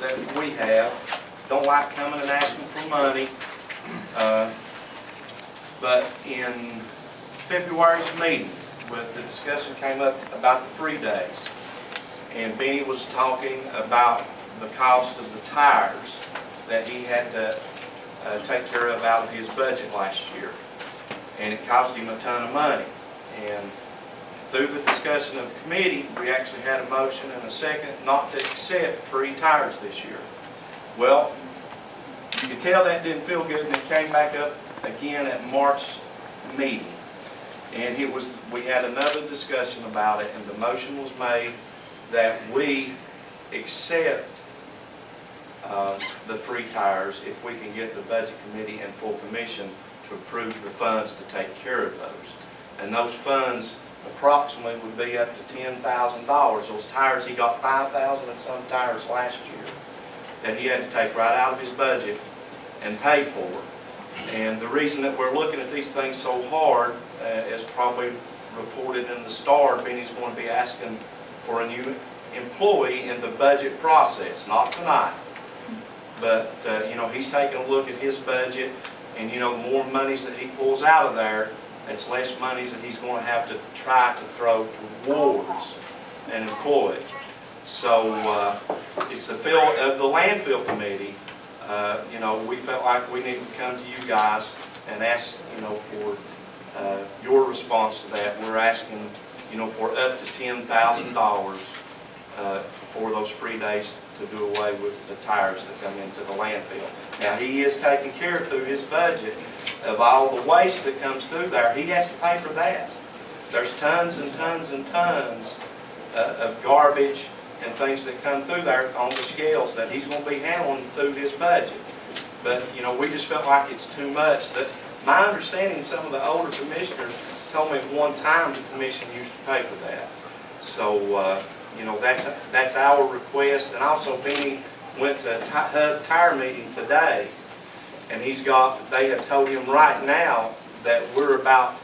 that we have. Don't like coming and asking for money. But in February's meeting, the discussion came up about the free days. And Benny was talking about the cost of the tires that he had to take care of out of his budget last year. And it cost him a ton of money. And through the discussion of the committee, we actually had a motion and a second not to accept free tires this year. Well, you could tell that didn't feel good, and it came back up again at March meeting. And we had another discussion about it, and the motion was made that we accept the free tires if we can get the budget committee and full commission to approve the funds to take care of those. And those funds approximately would be up to $10,000. Those tires, he got 5,000 and some tires last year that he had to take right out of his budget and pay for. And the reason that we're looking at these things so hard, as probably reported in the Star, Benny's going to be asking for a new employee in the budget process, not tonight. But, you know, he's taking a look at his budget, and, you know, the more monies that he pulls out of there, it's less monies that he's going to have to try to throw towards an employee. So it's the feel of the landfill committee. You know, we felt like we needed to come to you guys and ask, you know, for your response to that. We're asking, you know, for up to $10,000 for those free days to do away with the tires that come into the landfill. Now, he is taking care of, through his budget, of all the waste that comes through there. He has to pay for that. There's tons and tons and tons of garbage and things that come through there on the scales that he's going to be handling through his budget. But, you know, we just felt like it's too much. That my understanding, some of the older commissioners told me at one time the commission used to pay for that. So, you know, that's our request. And also, Benny went to a HUD tire meeting today, and they have told him right now that we're about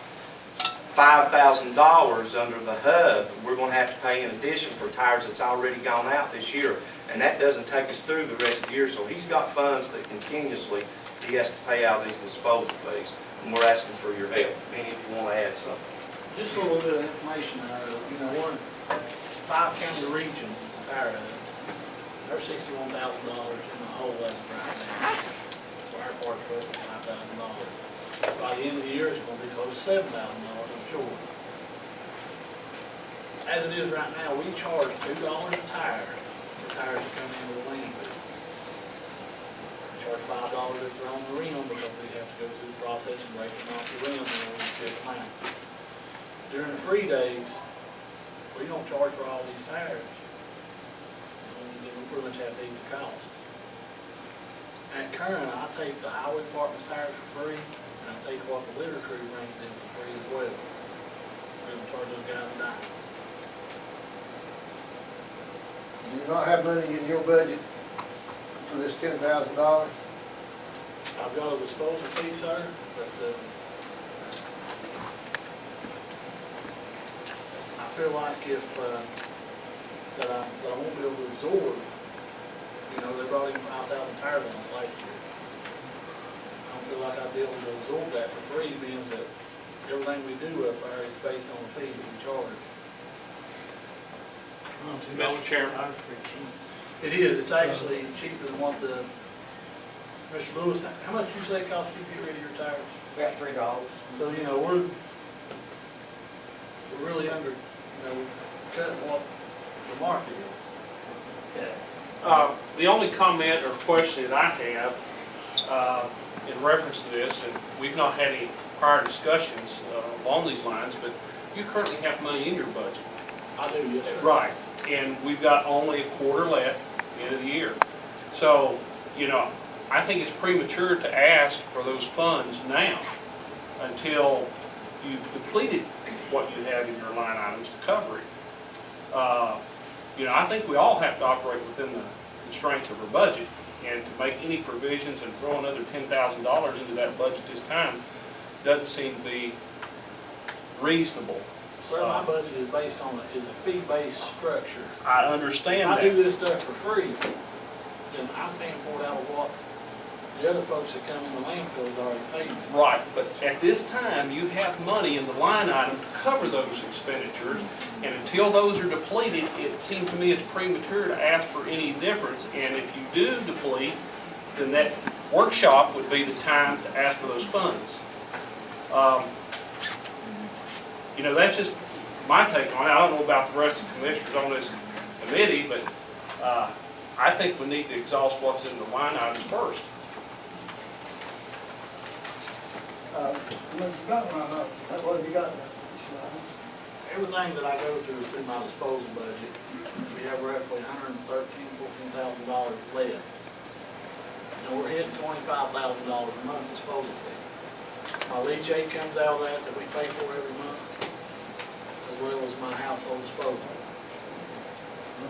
$5,000 under the HUD. We're going to have to pay in addition for tires that's already gone out this year. And that doesn't take us through the rest of the year. So he's got funds that continuously he has to pay out these disposal fees. And we're asking for your help. Benny, if you want to add something. Just a little bit of information. You know, one 5-county region tire hub, they're $61,000 in the whole as of right now. Fire parts are $5,000. By the end of the year, it's going to be close to $7,000, I'm sure. As it is right now, we charge $2 a tire for tires that come into the landfill. We charge $5 if they're on the rim because we have to go through the process and break them off the rim and then we ship them out. During the free days, we don't charge for all these tires. We pretty much have to eat the cost. At current, I take the highway department's tires for free, and I take what the litter crew brings in for free as well. We don't charge those guys a dime. Do you not have money in your budget for this $10,000? I've got a disposal fee, sir, but I feel like if that I won't be able to absorb. You know, they brought in 5,000 tires on it last year. I don't feel like I'd be able to absorb that for free, being that everything we do up there is based on the fee that we charge. Mr. Chairman. It is. It's actually cheaper than what the Mr. Lewis. How much you say it costs to get rid of your tires? About $3. So you know we're really under. You know, cutting what the market is. Okay. The only comment or question that I have in reference to this, and we've not had any prior discussions along these lines, but you currently have money in your budget. I do, yes, sir. Right. And we've got only a quarter left at the end of the year. So, you know, I think it's premature to ask for those funds now until you've depleted what you have in your line items to cover it. You know, I think we all have to operate within the constraints of our budget, and to make any provisions and throw another $10,000 into that budget this time doesn't seem to be reasonable. Sir, my budget is based on a fee-based structure. I understand if that. I do this stuff for free, then I'm paying for it out of what the other folks that come in the landfill is already paying. Right, but at this time, you have money in the line item to cover those expenditures, and until those are depleted, it seems to me it's premature to ask for any difference, and if you do deplete, then that workshop would be the time to ask for those funds. You know, that's just my take on it. I don't know about the rest of the commissioners on this committee, but I think we need to exhaust what's in the line items first. What you got, Ron? What have you got? Everything that I go through my disposal budget, we have roughly $113,000, $114,000 left. And we're hitting $25,000 a month disposal fee. My leachate comes out of that we pay for every month, as well as my household disposal.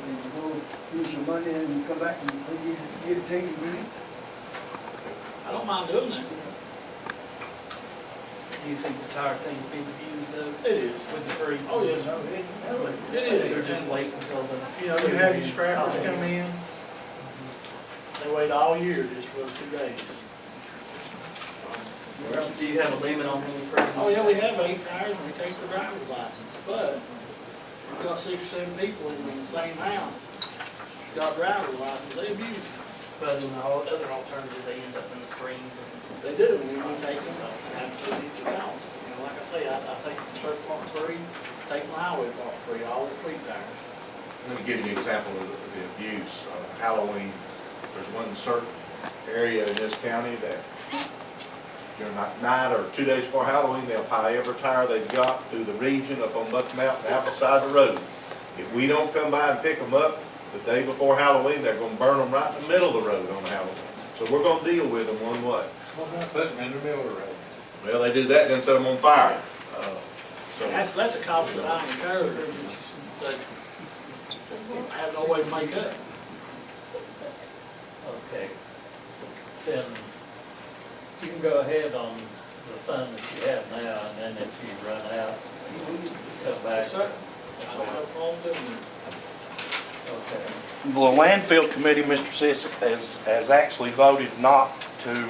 You go use your money and you come back and get it taken again? I don't mind doing that. Do you think the tire thing's being abused though? It is. With the free? Oh, yes. It is. Or just wait until the... You know, you have your scrappers come in, they wait all year just for those 2 days. Do you have a limit on how many freezes? Oh, yeah, we have 8 tires and we take their driver's license, but we've got 6 or 7 people in the same house. It's got a driver's license, they abuse it. But in the other alternative, they end up in the streams. They do, and we take them and have to leave the counts. You know, like I say, I take the church part free, take my highway part free, all the fleet tires. Let me give you an example of the abuse. Halloween, there's one certain area in this county that during night or 2 days before Halloween, they'll pie every tire they've got through the region up on Buck Mountain, out beside the road. If we don't come by and pick them up the day before Halloween, they're going to burn them right in the middle of the road on Halloween. So we're going to deal with them one way. What about putting them in the middle of the road? Well, they do that, then set them on fire. So That's a cost that I incur that I have no way to make up. Okay. Then you can go ahead on the fund that you have now, and then if you run out, come back. Sir, I don't have a problem doing that. Okay. The landfill committee, Mr. Sis, has actually voted not to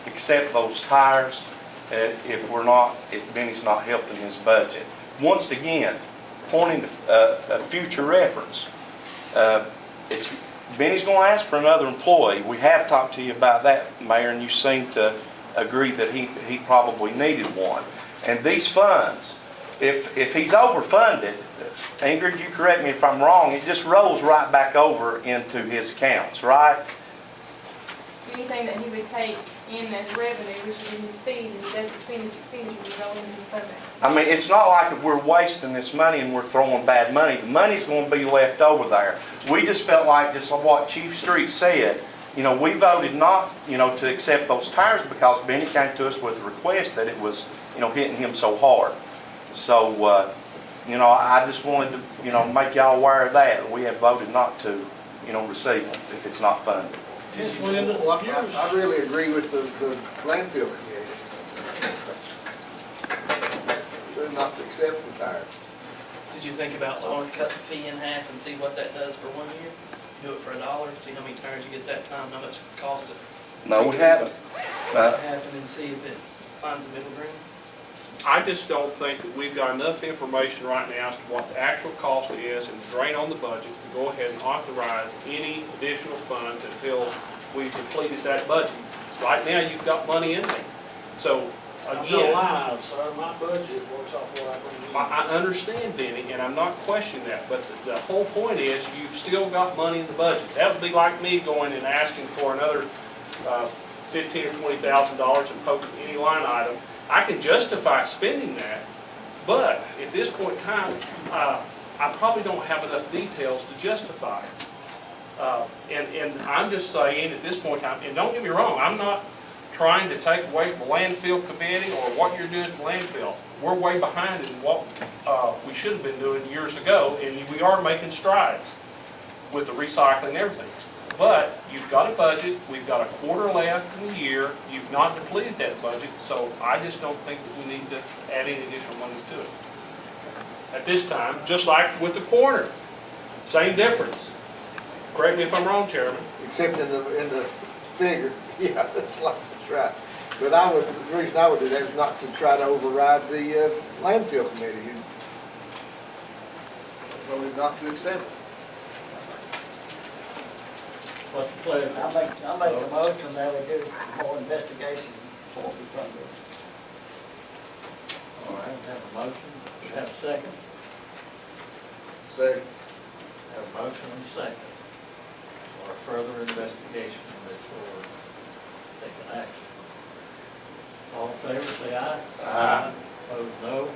accept those tires if Benny's not helping his budget. Once again, pointing to future reference, Benny's going to ask for another employee. We have talked to you about that, Mayor, and you seem to agree that he probably needed one. And these funds, if he's overfunded, Ingrid, you correct me if I'm wrong, it just rolls right back over into his accounts, right? Anything that he would take in as revenue, which is in his fees, and he doesn't spend his expenditure, would go into his fund balance. I mean, it's not like if we're wasting this money and we're throwing bad money. The money's going to be left over there. We just felt like, just like what Chief Street said, you know, we voted not, you know, to accept those tires because Benny came to us with a request that it was, you know, hitting him so hard. So, you know, I just wanted to, you know, make y'all aware of that. We have voted not to, you know, receive them if it's not funded. Yes, Linda, Well, yours. I really agree with the landfill committee. They're not to accept the tire. Did you think about lowering, cut the fee in half and see what that does for 1 year? Do it for $1, see how many tires you get that time, how much it costs it? No, we haven't. Half and then see if it finds a middle ground? I just don't think that we've got enough information right now as to what the actual cost is and the drain on the budget to go ahead and authorize any additional funds until we've completed that budget. Right now, you've got money in there. So, I'm not again, live, sir. My budget works off what I bring in. I understand, Benny, and I'm not questioning that, but the whole point is you've still got money in the budget. That would be like me going and asking for another $15,000 or $20,000 and poking any line item. I can justify spending that, but at this point in time, I probably don't have enough details to justify it. And I'm just saying at this point in time, and don't get me wrong, I'm not trying to take away from the landfill committee or what you're doing at the landfill. We're way behind in what we should have been doing years ago, and we are making strides with the recycling and everything. But you've got a budget, we've got a quarter left in the year, you've not depleted that budget, so I just don't think that we need to add any additional money to it. At this time, just like with the corner, same difference. Correct me if I'm wrong, Chairman. except in the figure, yeah, that's right. But I would, the reason I would do that is not to try to override the landfill committee, who voted not to accept it. What's the pleasure? I'll make a motion that we do more investigation before we come to it. All right, have a motion, have a second, Second. have a motion and a second. For further investigation before taking action. All in favor, say aye. Aye. Opposed, no.